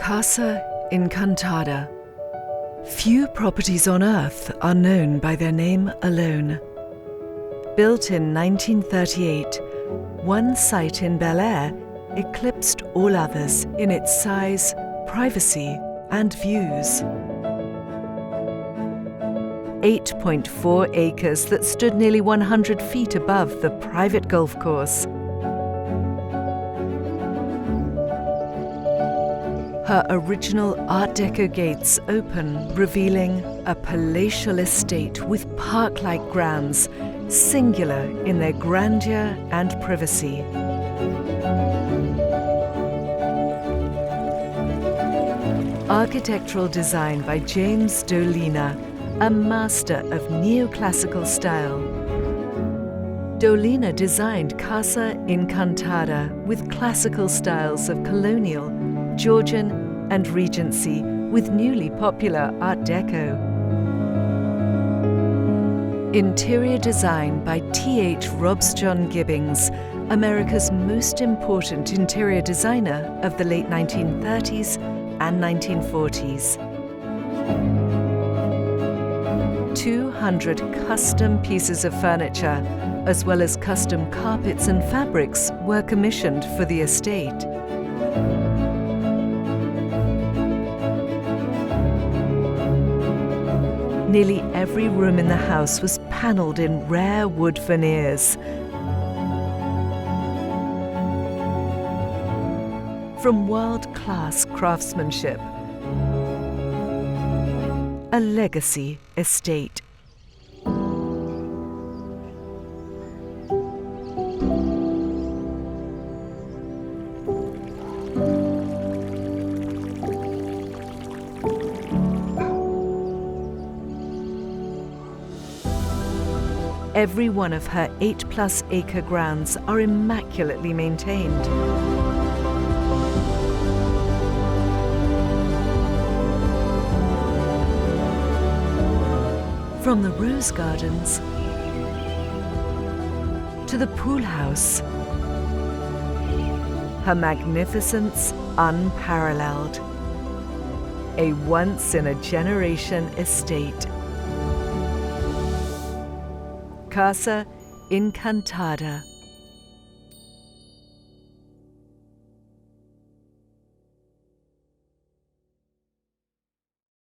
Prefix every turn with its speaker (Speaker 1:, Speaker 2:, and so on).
Speaker 1: Casa Encantada. Few properties on earth are known by their name alone. Built in 1938, one site in Bel Air eclipsed all others in its size, privacy, and views. 8.4 acres that stood nearly 100 feet above the private golf course. Her original Art Deco gates open, revealing a palatial estate with park-like grounds, singular in their grandeur and privacy. Architectural design by James Dolena, a master of neoclassical style. Dolena designed Casa Encantada with classical styles of colonial, Georgian, and Regency with newly popular Art Deco. Interior design by Robjohns Gibbons, America's most important interior designer of the late 1930s and 1940s. 200 custom pieces of furniture, as well as custom carpets and fabrics, were commissioned for the estate. Nearly every room in the house was panelled in rare wood veneers. From world-class craftsmanship, a legacy estate. Every one of her 8+ acre grounds are immaculately maintained. From the rose gardens to the pool house, her magnificence unparalleled. A once-in-a-generation estate. Casa Encantada.